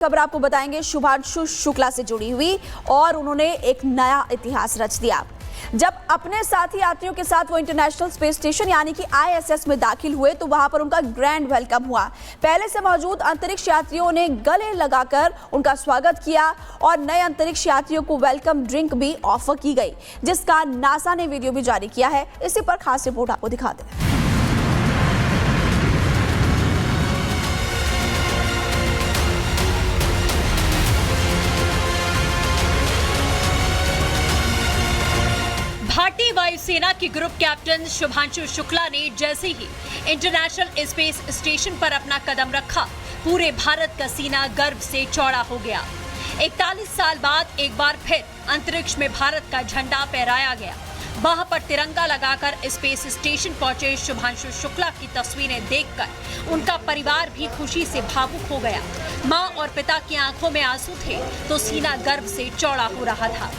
खबर आपको बताएंगे शुभांशु शुक्ला से जुड़ी हुई और उन्होंने एक नया इतिहास रच दिया। जब अपने साथी यात्रियों के साथ वो इंटरनेशनल स्पेस स्टेशन यानी कि ISS में दाखिल हुए तो वहां पर उनका ग्रैंड वेलकम हुआ। पहले से मौजूद अंतरिक्ष यात्रियों ने गले लगाकर उनका स्वागत किया और नए अंतरिक्ष यात्रियों को वेलकम ड्रिंक भी ऑफर की गई, जिसका नासा ने वीडियो भी जारी किया है। इसी पर खास रिपोर्ट आपको दिखाते हैं। भारतीय वायुसेना के ग्रुप कैप्टन शुभांशु शुक्ला ने जैसे ही इंटरनेशनल स्पेस स्टेशन पर अपना कदम रखा, पूरे भारत का सीना गर्व से चौड़ा हो गया। 41 साल बाद एक बार फिर अंतरिक्ष में भारत का झंडा फहराया गया। बाह पर तिरंगा लगाकर स्पेस स्टेशन पहुंचे शुभांशु शुक्ला की तस्वीरें देखकर उनका परिवार भी खुशी से भावुक हो गया। मां और पिता की आंखों में आंसू थे तो सीना गर्व से चौड़ा हो रहा था।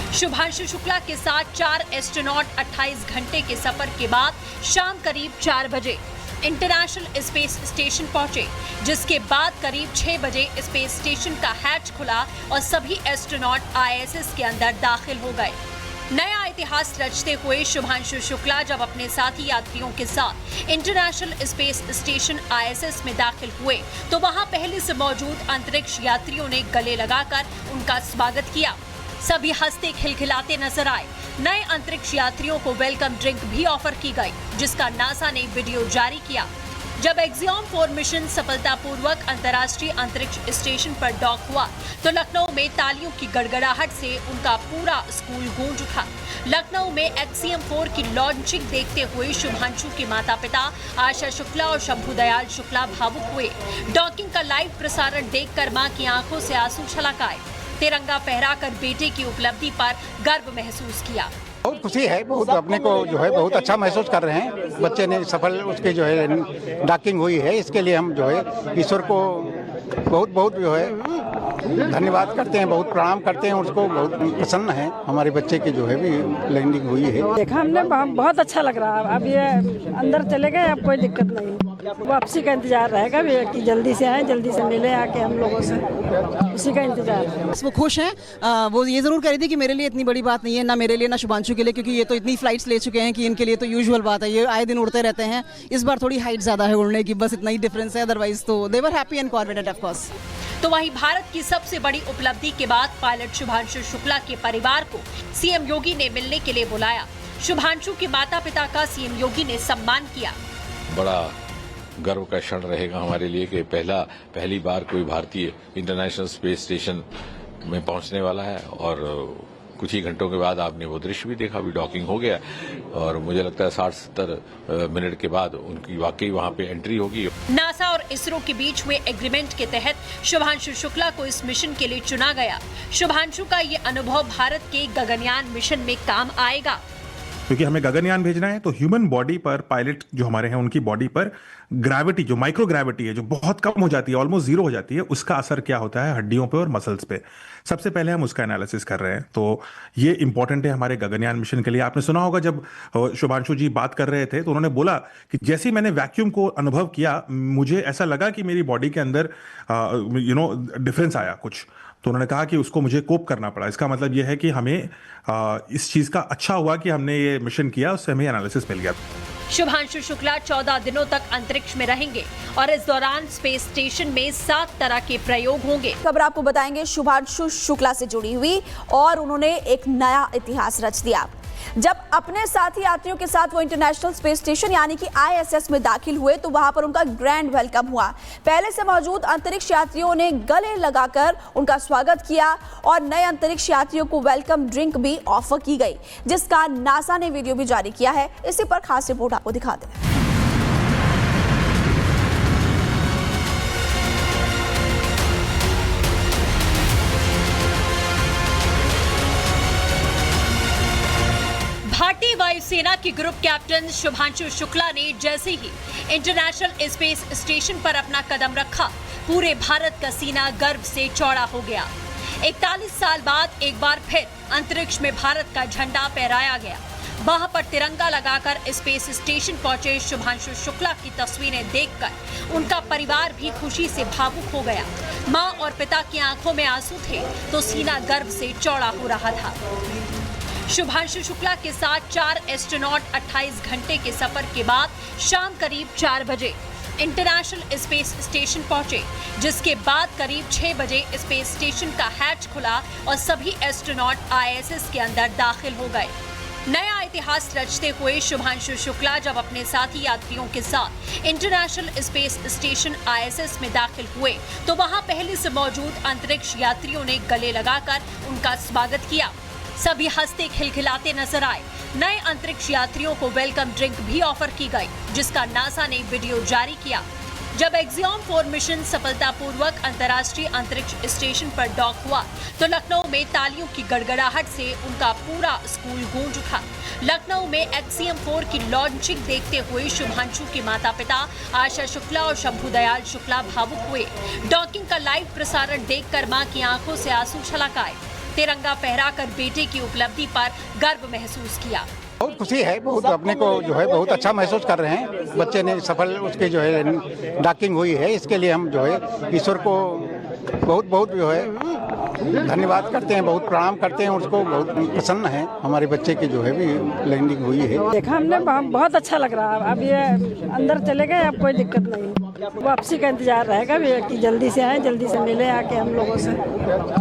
शुभांशु शुक्ला के साथ 4 एस्ट्रोनॉट 28 घंटे के सफर के बाद शाम करीब 4 बजे इंटरनेशनल स्पेस स्टेशन पहुंचे, जिसके बाद करीब 6 बजे स्पेस स्टेशन का हैच खुला और सभी एस्ट्रोनॉट ISS के अंदर दाखिल हो गए। नया इतिहास रचते हुए शुभांशु शुक्ला जब अपने साथी यात्रियों के साथ इंटरनेशनल स्पेस स्टेशन ISS में दाखिल हुए तो वहां पहले से मौजूद अंतरिक्ष यात्रियों ने गले लगाकर उनका स्वागत किया। सभी हंसते खिलखिलाते नजर आए। नए अंतरिक्ष यात्रियों को वेलकम ड्रिंक भी ऑफर की गई, जिसका नासा ने वीडियो जारी किया। जब एक्सियम 4 मिशन सफलतापूर्वक अंतर्राष्ट्रीय अंतरिक्ष स्टेशन पर डॉक हुआ तो लखनऊ में तालियों की गड़गड़ाहट से उनका पूरा स्कूल गूंज उठा। लखनऊ में एक्सियम 4 की लॉन्चिंग देखते हुए शुभांशु के माता पिता आशा शुक्ला और शंभू दयाल शुक्ला भावुक हुए। डॉकिंग का लाइव प्रसारण देखकर मां की आंखों से आंसू छलक आए। तिरंगा फहराकर बेटे की उपलब्धि पर गर्व महसूस किया। बहुत खुशी है, बहुत अपने को जो है बहुत अच्छा महसूस कर रहे हैं। बच्चे ने सफल उसके जो है डॉकिंग हुई है, इसके लिए हम जो है ईश्वर को बहुत बहुत जो है धन्यवाद करते हैं, बहुत प्रणाम करते हैं। उसको बहुत प्रसन्न है हमारे बच्चे की जो है भी लैंडिंग हुई है। देखा हमने बहुत अच्छा लग रहा है। अब ये अंदर चले गए, अब कोई दिक्कत नहीं। वापसी का इंतजार रहेगा कि जल्दी से आए, जल्दी से मिले आके हम लोगों से, उसी का इंतजार है। वो खुश हैं। वो ये जरूर कह रही थी कि मेरे लिए इतनी बड़ी बात नहीं है, ना मेरे लिए ना शुभांशु के लिए, क्योंकि ये तो इतनी फ्लाइट्स ले चुके हैं कि इनके लिए तो यूजुअल बात है, ये आए दिन उड़ते रहते हैं। इस बार थोड़ी हाइट ज्यादा है उड़ने की, बस इतना ही डिफरेंस है, अदरवाइज तो they were happy and confident of course. तो वहीं भारत की सबसे बड़ी उपलब्धि के बाद पायलट शुभांशु शुक्ला के परिवार को CM योगी ने मिलने के लिए बुलाया। शुभांशु के माता पिता का CM योगी ने सम्मान किया। बड़ा गर्व का क्षण रहेगा हमारे लिए कि पहली बार कोई भारतीय इंटरनेशनल स्पेस स्टेशन में पहुंचने वाला है और कुछ ही घंटों के बाद आपने वो दृश्य भी देखा, अभी डॉकिंग हो गया और मुझे लगता है 60-70 मिनट के बाद उनकी वाकई वहां पे एंट्री होगी। नासा और इसरो के बीच हुए एग्रीमेंट के तहत शुभांशु शुक्ला को इस मिशन के लिए चुना गया। शुभांशु का ये अनुभव भारत के गगनयान मिशन में काम आएगा, क्योंकि हमें गगनयान भेजना है तो ह्यूमन बॉडी पर पायलट जो हमारे हैं उनकी बॉडी पर ग्रेविटी, जो माइक्रो ग्रेविटी है, जो बहुत कम हो जाती है, ऑलमोस्ट जीरो हो जाती है, उसका असर क्या होता है हड्डियों पे और मसल्स पे। सबसे पहले हम उसका एनालिसिस कर रहे हैं, तो ये इंपॉर्टेंट है हमारे गगनयान मिशन के लिए। आपने सुना होगा जब शुभांशु जी बात कर रहे थे तो उन्होंने बोला कि जैसे ही मैंने वैक्यूम को अनुभव किया, मुझे ऐसा लगा कि मेरी बॉडी के अंदर डिफरेंस आया कुछ, तो उन्होंने कहा कि उसको मुझे कोप करना पड़ा। इसका मतलब यह है कि हमें इस चीज का अच्छा हुआ कि हमने ये मिशन किया, उससे हमें एनालिसिस मिल गया। शुभांशु शुक्ला 14 दिनों तक अंतरिक्ष में रहेंगे और इस दौरान स्पेस स्टेशन में 7 तरह के प्रयोग होंगे। खबर आपको बताएंगे शुभांशु शुक्ला से जुड़ी हुई और उन्होंने एक नया इतिहास रच दिया। जब अपने साथी यात्रियों के साथ वो इंटरनेशनल स्पेस स्टेशन यानी कि ISS में दाखिल हुए तो वहां पर उनका ग्रैंड वेलकम हुआ। पहले से मौजूद अंतरिक्ष यात्रियों ने गले लगाकर उनका स्वागत किया और नए अंतरिक्ष यात्रियों को वेलकम ड्रिंक भी ऑफर की गई, जिसका नासा ने वीडियो भी जारी किया है। इसी पर खास रिपोर्ट आपको दिखाते हैं। भारतीय वायुसेना के ग्रुप कैप्टन शुभांशु शुक्ला ने जैसे ही इंटरनेशनल स्पेस स्टेशन पर अपना कदम रखा, पूरे भारत का सीना गर्व से चौड़ा हो गया। 41 साल बाद एक बार फिर अंतरिक्ष में भारत का झंडा फहराया गया। वहां पर तिरंगा लगाकर स्पेस स्टेशन पहुंचे शुभांशु शुक्ला की तस्वीरें देखकर उनका परिवार भी खुशी से भावुक हो गया। मां और पिता की आंखों में आंसू थे तो सीना गर्व से चौड़ा हो रहा था। शुभांशु शुक्ला के साथ 4 एस्ट्रोनॉट 28 घंटे के सफर के बाद शाम करीब 4 बजे इंटरनेशनल स्पेस स्टेशन पहुंचे, जिसके बाद करीब 6 बजे स्पेस स्टेशन का हैच खुला और सभी एस्ट्रोनॉट ISS के अंदर दाखिल हो गए। नया इतिहास रचते हुए शुभांशु शुक्ला जब अपने साथी यात्रियों के साथ इंटरनेशनल स्पेस स्टेशन ISS में दाखिल हुए तो वहां पहले से मौजूद अंतरिक्ष यात्रियों ने गले लगाकर उनका स्वागत किया। सभी हंसते खिलखिलाते नजर आए। नए अंतरिक्ष यात्रियों को वेलकम ड्रिंक भी ऑफर की गई, जिसका नासा ने वीडियो जारी किया। जब एक्सियोम 4 मिशन सफलतापूर्वक अंतर्राष्ट्रीय अंतरिक्ष स्टेशन पर डॉक हुआ तो लखनऊ में तालियों की गड़गड़ाहट से उनका पूरा स्कूल गूंज उठा। लखनऊ में एक्सियोम 4 की लॉन्चिंग देखते हुए शुभांशु के माता पिता आशा शुक्ला और शंभू दयाल शुक्ला भावुक हुए। डॉकिंग का लाइव प्रसारण देखकर मां की आंखों से आंसू छलक आए। तिरंगा फहराकर बेटे की उपलब्धि पर गर्व महसूस किया। बहुत खुशी है, बहुत अपने को जो है बहुत अच्छा महसूस कर रहे हैं। बच्चे ने सफल उसके जो है डॉकिंग हुई है, इसके लिए हम जो है ईश्वर को बहुत बहुत जो है धन्यवाद करते हैं, बहुत प्रणाम करते हैं। उसको बहुत प्रसन्न है हमारे बच्चे की जो है भी लैंडिंग हुई है। देखा हमने बहुत अच्छा लग रहा है। अब ये अंदर चले गए, अब कोई दिक्कत नहीं। वापसी का इंतजार रहेगा भी कि जल्दी से आए, जल्दी से मिले आके हम लोगों से,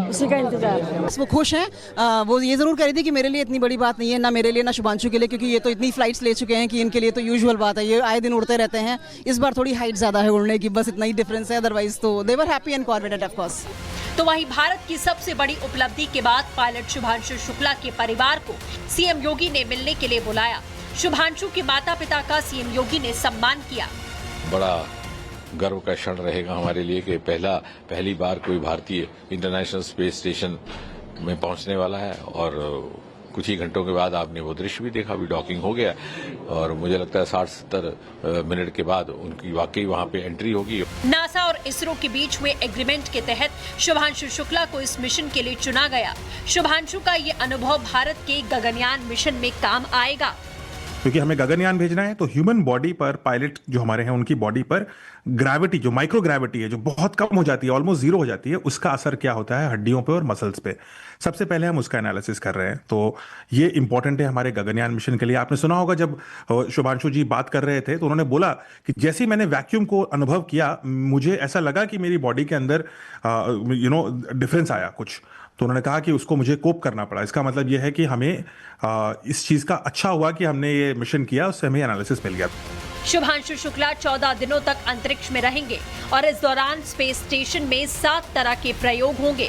उसी का इंतजार है। बस वो खुश हैं। वो ये ज़रूर कह रही थी कि मेरे लिए इतनी बड़ी बात नहीं है, ना मेरे लिए ना शुभांशु के लिए, क्योंकि ये तो इतनी फ्लाइट्स ले चुके हैं कि इनके लिए तो यूजुअल बात है, ये आए दिन उड़ते रहते हैं। इस बार थोड़ी हाइट ज़्यादा है उड़ने की, बस इतना ही डिफरेंस है। अदरवाइज तो they were happy and confident of course. तो वहीं भारत की सबसे बड़ी उपलब्धि के बाद पायलट शुभांशु शुक्ला के परिवार को सीएम योगी ने मिलने के लिए बुलाया। शुभांशु के माता पिता का सीएम योगी ने सम्मान किया। बड़ा गर्व का क्षण रहेगा हमारे लिए कि पहली बार कोई भारतीय इंटरनेशनल स्पेस स्टेशन में पहुंचने वाला है और कुछ ही घंटों के बाद आपने वो दृश्य भी देखा, अभी डॉकिंग हो गया और मुझे लगता है 60-70 मिनट के बाद उनकी वाकई वहां पे एंट्री होगी। नासा और इसरो के बीच हुए एग्रीमेंट के तहत शुभांशु शुक्ला को इस मिशन के लिए चुना गया। शुभांशु का ये अनुभव भारत के गगनयान मिशन में काम आएगा, क्योंकि हमें गगनयान भेजना है। तो ह्यूमन बॉडी पर पायलट जो हमारे हैं उनकी बॉडी पर ग्रेविटी, जो माइक्रो ग्रेविटी है, जो बहुत कम हो जाती है, ऑलमोस्ट जीरो हो जाती है, उसका असर क्या होता है हड्डियों पे और मसल्स पे। सबसे पहले हम उसका एनालिसिस कर रहे हैं। तो ये इंपॉर्टेंट है हमारे गगनयान मिशन के लिए। आपने सुना होगा जब शुभांशु जी बात कर रहे थे तो उन्होंने बोला कि जैसे ही मैंने वैक्यूम को अनुभव किया, मुझे ऐसा लगा कि मेरी बॉडी के अंदर डिफरेंस आया कुछ। तो उन्होंने कहा कि उसको मुझे कोप करना पड़ा। इसका मतलब यह है कि हमें इस चीज़ का अच्छा हुआ कि हमने ये मिशन किया, उससे हमें एनालिसिस मिल गया। शुभांशु शुक्ला 14 दिनों तक अंतरिक्ष में रहेंगे और इस दौरान स्पेस स्टेशन में 7 तरह के प्रयोग होंगे।